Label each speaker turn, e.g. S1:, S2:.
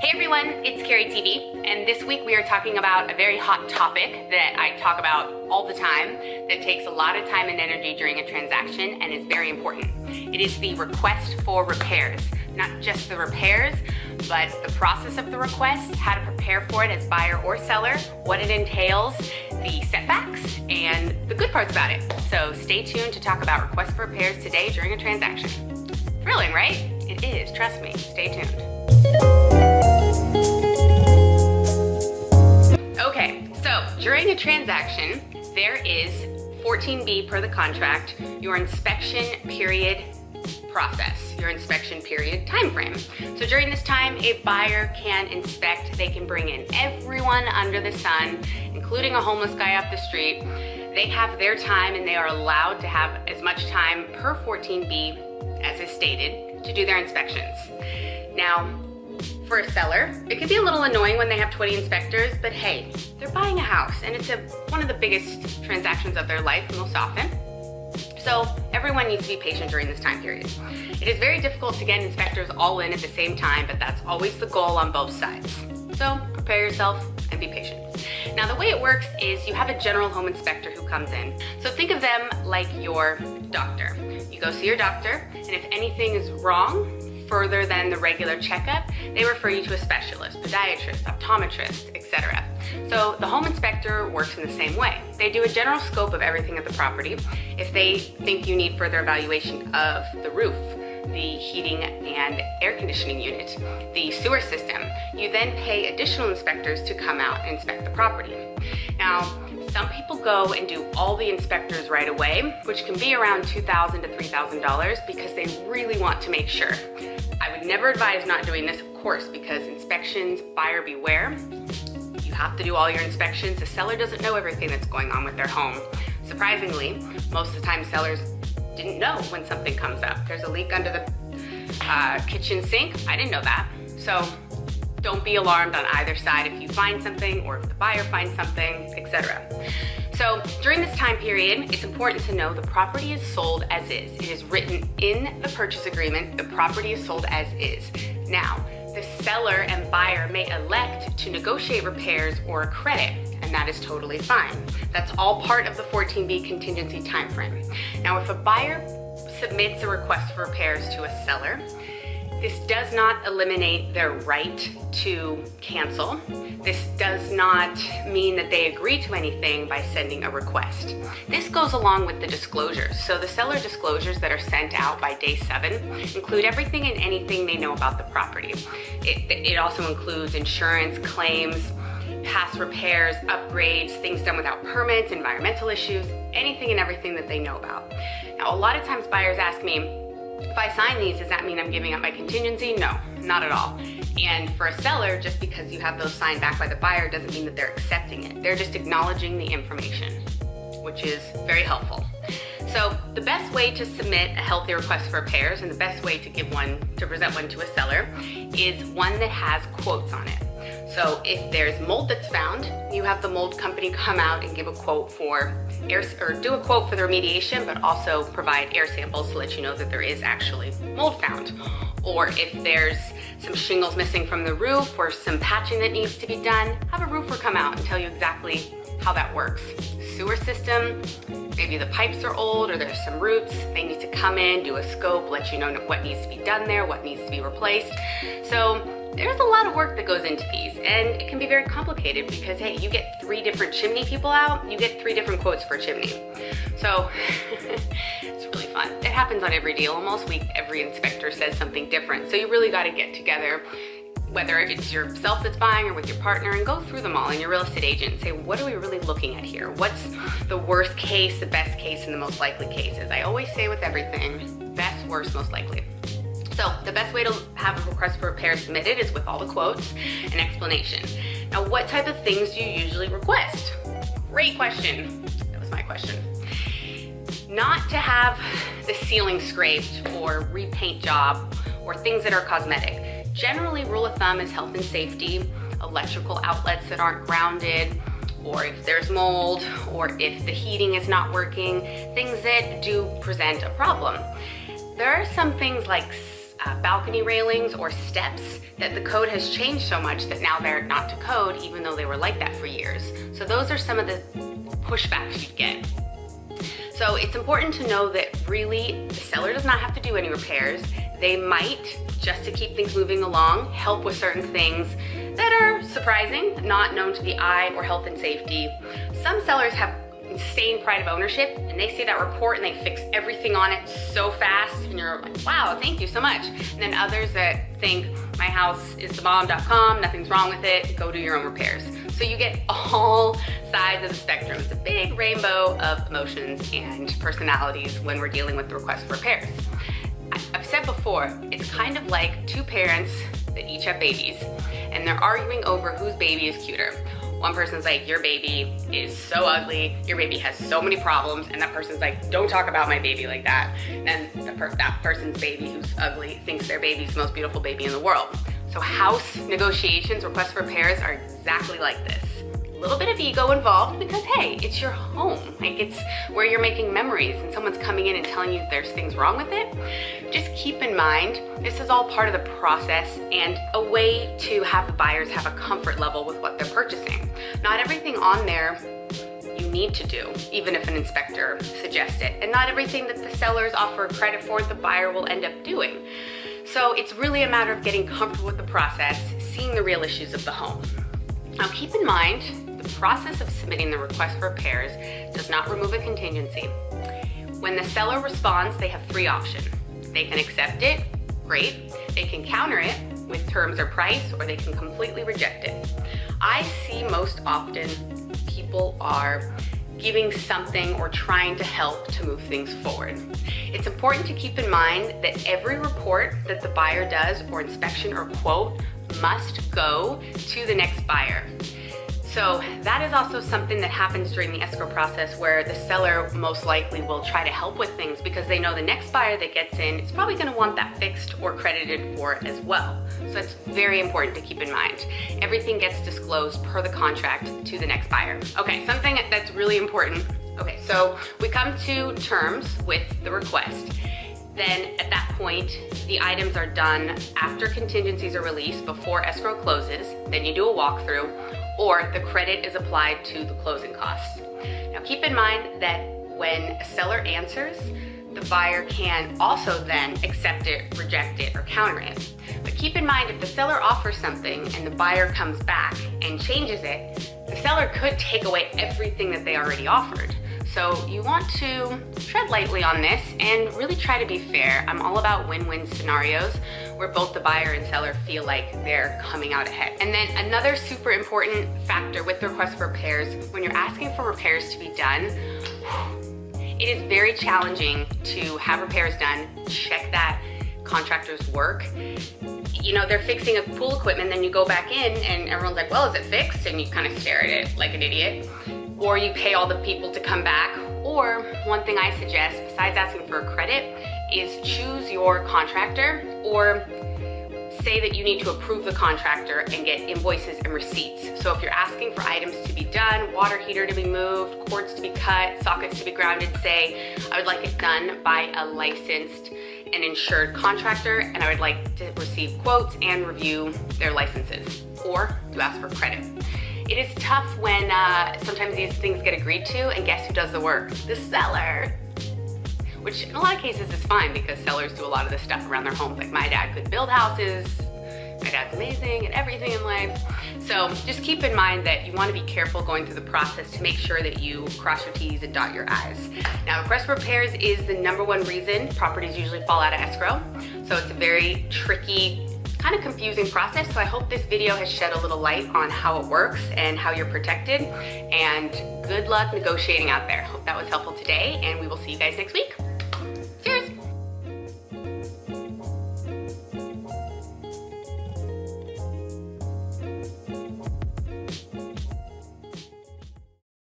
S1: Hey everyone, it's Keri TV, and this week we are talking about a very hot topic that I talk about all the time that takes a lot of time and energy during a transaction and is very important. It is the request for repairs. Not just the repairs, but the process of the request, how to prepare for it as buyer or seller, what it entails, the setbacks, and the good parts about it. So stay tuned to talk about requests for repairs today during a transaction. Thrilling, right? It is, trust me, stay tuned. Okay, so during a transaction, there is 14B per the contract, your inspection period process, your inspection period time frame. So during this time, a buyer can inspect. They can bring in everyone under the sun, including a homeless guy off the street. They have their time and they are allowed to have as much time per 14B as is stated to do their inspections. Now, for a seller, it can be a little annoying when they have 20 inspectors, but hey, they're buying a house and it's one of the biggest transactions of their life most often. So everyone needs to be patient during this time period. It is very difficult to get inspectors all in at the same time, but that's always the goal on both sides. So prepare yourself and be patient. Now the way it works is you have a general home inspector who comes in. So think of them like your doctor. You go see your doctor, and if anything is wrong further than the regular checkup, they refer you to a specialist, podiatrist, optometrist, etc. So the home inspector works in the same way. They do a general scope of everything at the property. If they think you need further evaluation of the roof, the heating and air conditioning unit, the sewer system, you then pay additional inspectors to come out and inspect the property. Now, some people go and do all the inspectors right away, which can be around $2,000 to $3,000 because they really want to make sure. I would never advise not doing this, of course, because inspections, buyer beware. You have to do all your inspections. The seller doesn't know everything that's going on with their home. Surprisingly, most of the time sellers didn't know when something comes up. There's a leak under the kitchen sink. I didn't know that. So don't be alarmed on either side if you find something or if the buyer finds something, etc. So during this time period, it's important to know the property is sold as is. It is written in the purchase agreement, the property is sold as is. Now, the seller and buyer may elect to negotiate repairs or a credit, and that is totally fine. That's all part of the 14B contingency timeframe. Now, if a buyer submits a request for repairs to a seller, this does not eliminate their right to cancel. This does not mean that they agree to anything by sending a request. This goes along with the disclosures. So the seller disclosures that are sent out by day 7 include everything and anything they know about the property. It also includes insurance, claims, past repairs, upgrades, things done without permits, environmental issues, anything and everything that they know about. Now, a lot of times buyers ask me, if I sign these, does that mean I'm giving up my contingency? No, not at all. And for a seller, just because you have those signed back by the buyer doesn't mean that they're accepting it. They're just acknowledging the information, which is very helpful. So the best way to submit a healthy request for repairs and the best way to present one to a seller is one that has quotes on it. So if there's mold that's found, you have the mold company come out and give a quote for air, or do a quote for the remediation, but also provide air samples to let you know that there is actually mold found. Or if there's some shingles missing from the roof or some patching that needs to be done, have a roofer come out and tell you exactly how that works. Sewer system, maybe the pipes are old or there's some roots, they need to come in, do a scope, let you know what needs to be done there, what needs to be replaced. So there's a lot of work that goes into these, and it can be very complicated because, hey, you get 3 different chimney people out, you get 3 different quotes for a chimney. So it's really fun. It happens on every deal almost. Every inspector says something different. So you really got to get together, whether it's yourself that's buying or with your partner, and go through them all in your real estate agent and say, what are we really looking at here? What's the worst case, the best case, and the most likely cases? I always say with everything, best, worst, most likely. So the best way to have a request for repair submitted is with all the quotes and explanation. Now, what type of things do you usually request? Great question. That was my question. Not to have the ceiling scraped or repaint job or things that are cosmetic. Generally, rule of thumb is health and safety, electrical outlets that aren't grounded, or if there's mold, or if the heating is not working, things that do present a problem. There are some things like balcony railings or steps that the code has changed so much that now they're not to code, even though they were like that for years. So those are some of the pushbacks you'd get. So it's important to know that really the seller does not have to do any repairs. They might, just to keep things moving along, help with certain things that are surprising, not known to the eye or health and safety. Some sellers have insane pride of ownership and they see that report and they fix everything on it so fast and you're like, wow, thank you so much. And then others that think my house is thebomb.com, nothing's wrong with it, go do your own repairs. So you get all sides of the spectrum. It's a big rainbow of emotions and personalities when we're dealing with the request for repairs. I've said before, it's kind of like two parents that each have babies and they're arguing over whose baby is cuter. One person's like, your baby is so ugly, your baby has so many problems, and that person's like, don't talk about my baby like that. And then that person's baby who's ugly thinks their baby's the most beautiful baby in the world. So house negotiations, requests for repairs are exactly like this. A little bit of ego involved because, hey, it's your home. Like, it's where you're making memories and someone's coming in and telling you there's things wrong with it. Just keep in mind, this is all part of the process and a way to have the buyers have a comfort level with what they're purchasing. Not everything on there you need to do, even if an inspector suggests it. And not everything that the sellers offer credit for, the buyer will end up doing. So it's really a matter of getting comfortable with the process, seeing the real issues of the home. Now keep in mind, the process of submitting the request for repairs does not remove a contingency. When the seller responds, they have three options. They can accept it, great. They can counter it with terms or price, or they can completely reject it. I see most often people are giving something or trying to help to move things forward. It's important to keep in mind that every report that the buyer does or inspection or quote must go to the next buyer. So that is also something that happens during the escrow process where the seller most likely will try to help with things because they know the next buyer that gets in is probably going to want that fixed or credited for as well. So it's very important to keep in mind. Everything gets disclosed per the contract to the next buyer. Okay, something that's really important. Okay, so we come to terms with the request. Then at that point, the items are done after contingencies are released before escrow closes. Then you do a walkthrough, or the credit is applied to the closing costs. Now keep in mind that when a seller answers, the buyer can also then accept it, reject it, or counter it. But keep in mind, if the seller offers something and the buyer comes back and changes it, the seller could take away everything that they already offered. So you want to tread lightly on this and really try to be fair. I'm all about win-win scenarios where both the buyer and seller feel like they're coming out ahead. And then another super important factor with the request for repairs, when you're asking for repairs to be done, it is very challenging to have repairs done, check that contractor's work. You know, they're fixing a pool equipment, then you go back in and everyone's like, well, is it fixed? And you kind of stare at it like an idiot. Or you pay all the people to come back. Or one thing I suggest, besides asking for a credit, is choose your contractor, or say that you need to approve the contractor and get invoices and receipts. So if you're asking for items to be done, water heater to be moved, cords to be cut, sockets to be grounded, say, I would like it done by a licensed and insured contractor, and I would like to receive quotes and review their licenses, or to ask for credit. It is tough when sometimes these things get agreed to, and guess who does the work? The seller. Which in a lot of cases is fine because sellers do a lot of this stuff around their homes. Like my dad could build houses, my dad's amazing at everything in life. So just keep in mind that you want to be careful going through the process to make sure that you cross your T's and dot your I's. Now, request for repairs is the #1 reason properties usually fall out of escrow. So it's a very tricky, kind of confusing process. So I hope this video has shed a little light on how it works and how you're protected, and good luck negotiating out there. Hope that was helpful today, and we will see you guys next week.